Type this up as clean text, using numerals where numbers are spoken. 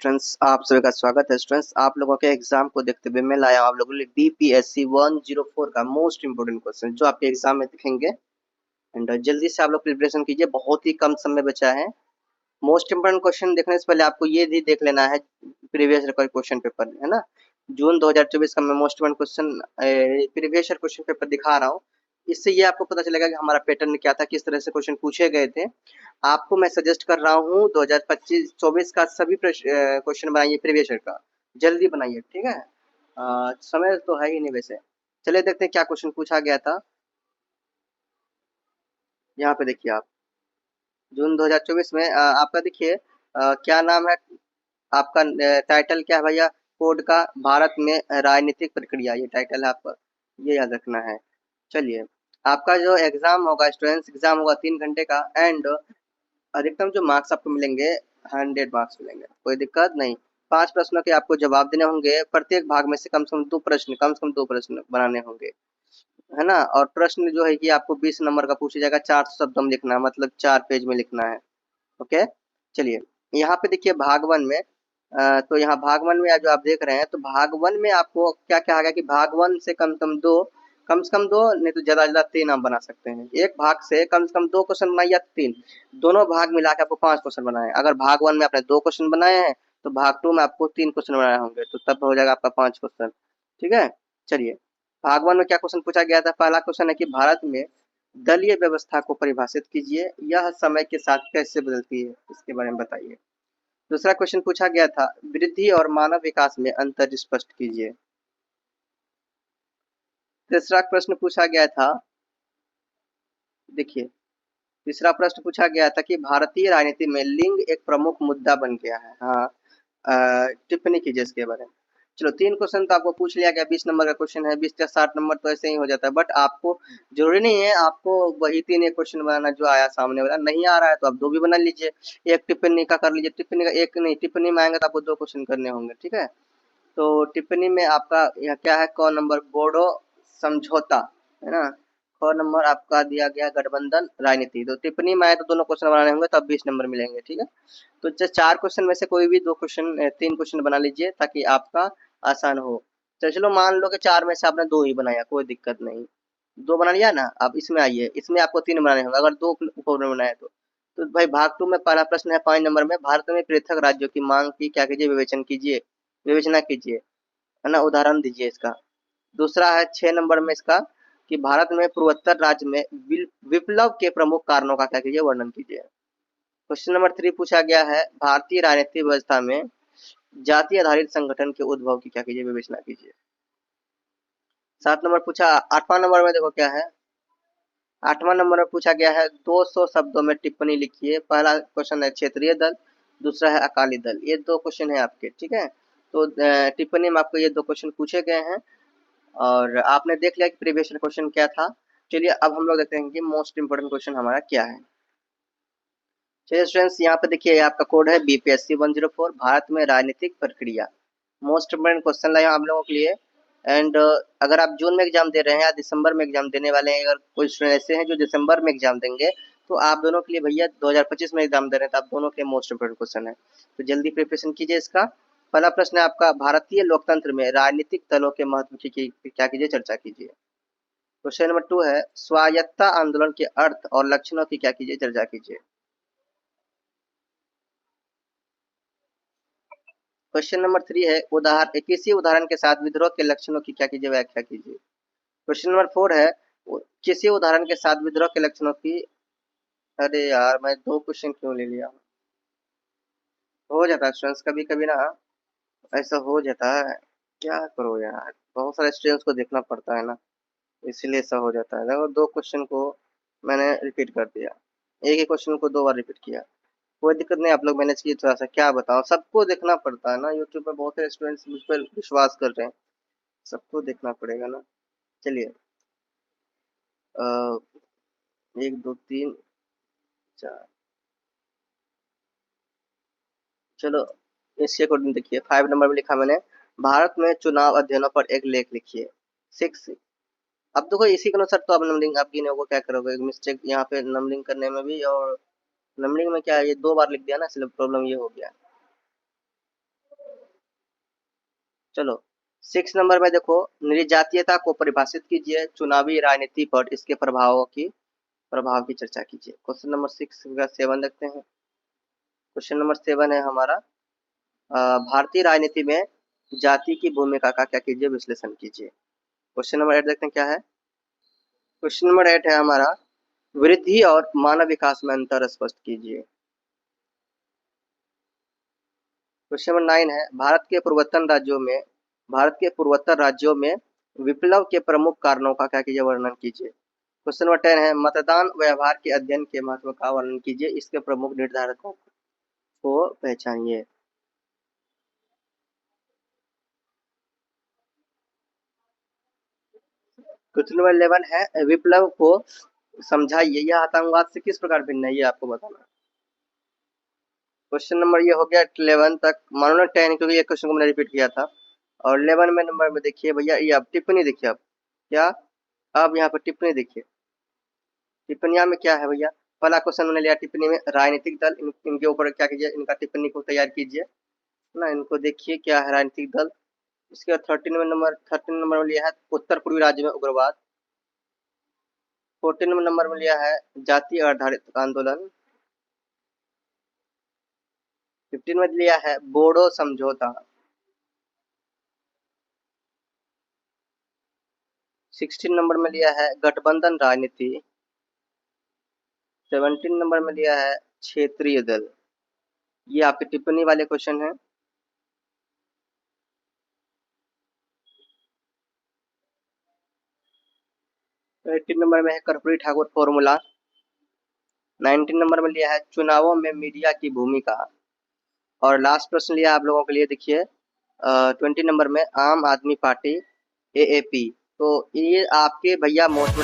Students, आप सभी का स्वागत है। स्टूडेंट्स, आप लोगों के एग्जाम को देखते हुए मैं लाया हूं आप लोगों के लिए बीपीएससी 104 का मोस्ट इंपोर्टेंट क्वेश्चन जो आपके एग्जाम में दिखेंगे। एंड जल्दी से आप लोग प्रिपरेशन कीजिए, बहुत ही कम समय बचा है। मोस्ट इंपोर्टेंट क्वेश्चन देखने से पहले आपको ये भी देख लेना है प्रीवियस ईयर क्वेश्चन पेपर, है ना। जून 2024 का मैं most important question previous year question paper दिखा रहा हूँ। इससे ये आपको पता चलेगा कि हमारा पैटर्न क्या था, किस तरह से क्वेश्चन पूछे गए थे। आपको मैं सजेस्ट कर रहा हूँ 2025-24 का सभी क्वेश्चन बनाइए प्रीवियस ईयर का, जल्दी बनाइए, ठीक है। समय तो है ही नहीं वैसे। चलिए देखते हैं क्या क्वेश्चन पूछा गया था। यहाँ पे देखिए आप, जून 2024 में आपका देखिए क्या नाम है आपका, टाइटल क्या है भैया कोड का, भारत में राजनीतिक प्रक्रिया, ये टाइटल है आपका, ये याद रखना है। चलिए, आपका जो एग्जाम होगा स्टूडेंट्स, एग्जाम होगा 3 घंटे का। एंड अधिकतम जो मार्क्स आपको मिलेंगे 100 मार्क्स मिलेंगे, कोई दिक्कत नहीं। 5 प्रश्नों के आपको जवाब देने होंगे, प्रत्येक भाग में से कम से कम 2 प्रश्न, कम से कम 2 प्रश्न बनाने होंगे, है ना। और प्रश्न जो है कि आपको 20 नंबर का पूछा जाएगा, 400 शब्दों में लिखना है, मतलब 4 पेज में लिखना है। ओके, चलिए यहाँ पे देखिए भाग वन में, तो यहाँ भाग वन में जो आप देख रहे हैं, तो भाग वन में आपको क्या क्या आ गया कि भाग वन से कम से कम दो, कम से कम दो नहीं तो ज्यादा ज्यादा 3 आप बना सकते हैं। एक भाग से कम से कम 2 क्वेश्चन बनाए या 3, दोनों भाग मिला के आपको 5 क्वेश्चन बनाए। अगर भाग वन में आपने 2 क्वेश्चन बनाए हैं तो भाग टू में आपको 3 क्वेश्चन बनाए होंगे, तो तब हो जाएगा आपका 5 क्वेश्चन, ठीक है। चलिए, भाग वन में क्या क्वेश्चन पूछा गया था। पहला क्वेश्चन है कि भारत में दलीय व्यवस्था को परिभाषित कीजिए, यह समय के साथ कैसे बदलती है, इसके बारे में बताइए। दूसरा क्वेश्चन पूछा गया था, वृद्धि और मानव विकास में अंतर स्पष्ट कीजिए। तीसरा प्रश्न पूछा गया था, देखिए तीसरा प्रश्न पूछा गया था कि भारतीय राजनीति में लिंग एक प्रमुख मुद्दा बन गया है। हाँ, टिप्पणी कीजिए इसके बारे में। चलो, 3 क्वेश्चन तो आपको पूछ लिया गया, 20 नंबर का क्वेश्चन है, 20 या 60 नंबर तो ऐसे ही हो जाता है। बट आपको जरूरी नहीं है आपको वही 3 एक क्वेश्चन बनाना जो आया सामने वाला, नहीं आ रहा है तो आप 2 भी बना लीजिए। एक टिप्पणी का कर लीजिए, टिप्पणी का एक नहीं, टिप्पणी में आएंगे तो आपको 2 क्वेश्चन करने होंगे, ठीक है। तो टिप्पणी में आपका यहाँ क्या है, क नंबर बोडो समझौता, है ना। ख नंबर आपका दिया गया गठबंधन राजनीति। तो टिप्पणी में आए तो दोनों क्वेश्चन बनाने होंगे, तब 20 नंबर मिलेंगे, ठीक है। तो जैसे 4 क्वेश्चन में से कोई भी 2 क्वेश्चन, 3 क्वेश्चन बना लीजिए ताकि आपका आसान हो। तो चलो मान लो कि 4 में से आपने 2 ही बनाया, कोई दिक्कत नहीं। 2 बना लिया ना। अब इसमें आइए, इसमें आपको 3 बनाने होंगे अगर 2 ऊपर बनाए तो भाई भाग टू में पहला प्रश्न है 5 नंबर में, भारत में पृथक राज्यों की मांग की क्या कीजिए, विवेचन कीजिए, विवेचना कीजिए, है ना, उदाहरण दीजिए इसका। दूसरा है 6 नंबर में इसका कि भारत में पूर्वोत्तर राज्य में विप्लव के प्रमुख कारणों का क्या कीजिए, वर्णन कीजिए। क्वेश्चन नंबर 3 पूछा गया है, भारतीय राजनीतिक व्यवस्था में जाति आधारित संगठन के उद्भव की क्या कीजिए, विवेचना कीजिए। 7 नंबर पूछा, 8वां नंबर में देखो क्या है। 8वां नंबर में पूछा गया है 200 शब्दों में टिप्पणी लिखिए। पहला क्वेश्चन है क्षेत्रीय दल, दूसरा है अकाली दल। ये 2 क्वेश्चन है आपके, ठीक है। तो टिप्पणी में आपको ये 2 क्वेश्चन पूछे गए हैं और आपने देख लिया कि प्रीवियस क्वेश्चन क्या था। चलिए अब हम लोग देखते हैं कि मोस्ट इंपोर्टेंट क्वेश्चन हमारा क्या है। चलिए स्टूडेंट्स, यहाँ पे देखिए आपका कोड है बीपीएससी 104, भारत में राजनीतिक प्रक्रिया। मोस्ट इंपोर्टेंट क्वेश्चन लाया आप लोगों के लिए। एंड अगर आप जून में एग्जाम दे रहे हैं या दिसंबर में एग्जाम देने वाले हैं, अगर कोई स्टूडेंट ऐसे हैं जो दिसंबर में एग्जाम देंगे, तो आप दोनों के लिए भैया 2025 में एग्जाम दे रहे हैं तो आप दोनों के लिए मोस्ट इंपोर्टेंट क्वेश्चन है, तो जल्दी प्रिपरेशन कीजिए इसका। पहला प्रश्न है आपका, भारतीय लोकतंत्र में राजनीतिक दलों के महत्व की क्या कीजिए, चर्चा कीजिए। क्वेश्चन नंबर 2 है, स्वायत्तता आंदोलन के अर्थ और लक्षणों की क्या कीजिए, चर्चा कीजिए। क्वेश्चन नंबर 3 है, किसी उदाहरण के साथ विद्रोह के लक्षणों की क्या कीजिए, व्याख्या कीजिए। क्वेश्चन नंबर 4 है, किसी उदाहरण के साथ विद्रोह के लक्षणों की, अरे यार मैं 2 क्वेश्चन क्यों ले लिया। हो जाता है स्टूडेंट्स, कभी कभी ना ऐसा हो जाता है, क्या करो यार, बहुत सारे स्टूडेंट्स को देखना पड़ता है ना, इसीलिए ऐसा हो जाता है। देखो 2 क्वेश्चन को मैंने रिपीट कर दिया, एक ही क्वेश्चन को 2 बार रिपीट किया। कोई दिक्कत नहीं, आप लोग मैनेज कीजिए थोड़ा सा, क्या बताओ, सबको देखना पड़ता है ना, यूट्यूब पे बहुत सारे स्टूडेंट्स मुझ पर विश्वास कर रहे हैं, सबको देखना पड़ेगा ना। चलिए, 1 2 3 4, चलो इसके अकॉर्डिंग देखिए। 5 नंबर में लिखा मैंने, भारत में चुनाव अध्ययनों पर एक लेख लिखिए। 6, अब देखो इसी के अनुसार तो अब नंबरिंग आप गिने होगा, क्या करोगे, मिस्टेक यहाँ पे नंबरिंग करने में भी, और नंबरिंग में क्या है, ये 2 बार लिख दिया ना, इसलिए प्रॉब्लम ये हो गया। चलो 6 नंबर में देखो, निर्जातीयता को परिभाषित कीजिए, चुनावी राजनीति पर इसके प्रभाव की चर्चा कीजिए। क्वेश्चन नंबर 6 का 7 देखते हैं। क्वेश्चन नंबर 7 है हमारा, भारतीय राजनीति में जाति की भूमिका का क्या कीजिए, विश्लेषण कीजिए। क्वेश्चन नंबर 8 देखते हैं क्या है। क्वेश्चन नंबर 8 है हमारा, वृद्धि और मानव विकास में अंतर स्पष्ट कीजिए। क्वेश्चन नंबर 9 है, भारत के पूर्वोत्तर राज्यों में विप्लव के प्रमुख कारणों का क्या कीजिए, वर्णन कीजिए। क्वेश्चन नंबर 10 है, मतदान व्यवहार के अध्ययन के महत्व का वर्णन कीजिए, इसके प्रमुख निर्धारकों को पहचानिए। क्वेश्चन नंबर 11 है, विप्लव को समझाइए, यह आतंकवाद से किस प्रकार भिन्न है, ये आपको बताना है। क्वेश्चन नंबर ये हो गया 11 तक। मानो ना 10, क्योंकि ये क्वेश्चन को मैंने रिपीट किया था। और 11 में नंबर में देखिए भैया, ये अब टिप्पणी देखिए, अब क्या, अब यहाँ पर टिप्पणी देखिए। टिप्पणियां में क्या है भैया, पहला क्वेश्चन मैंने लिया टिप्पणी में, राजनीतिक दल, इनके ऊपर क्या कीजिए, इनका टिप्पणी को तैयार कीजिए ना, इनको देखिए क्या है राजनीतिक दल। इसके बाद 13 नंबर में लिया है, उत्तर पूर्वी राज्य में उग्रवाद। 14 नंबर में लिया है, जाति आधारित आंदोलन। 15 में लिया है, बोडो समझौता। 16 नंबर में लिया है, गठबंधन राजनीति। 17 नंबर में लिया है, क्षेत्रीय दल। ये आपके टिप्पणी वाले क्वेश्चन है। 18 नंबर में है, कर्पूरी ठाकुर फॉर्मूला। 19 नंबर में लिया है, चुनावों में मीडिया की भूमिका। और लास्ट प्रश्न लिया आप लोगों के लिए, देखिए 20 नंबर में, आम आदमी पार्टी AAP। तो ये आपके भैया मोस्ट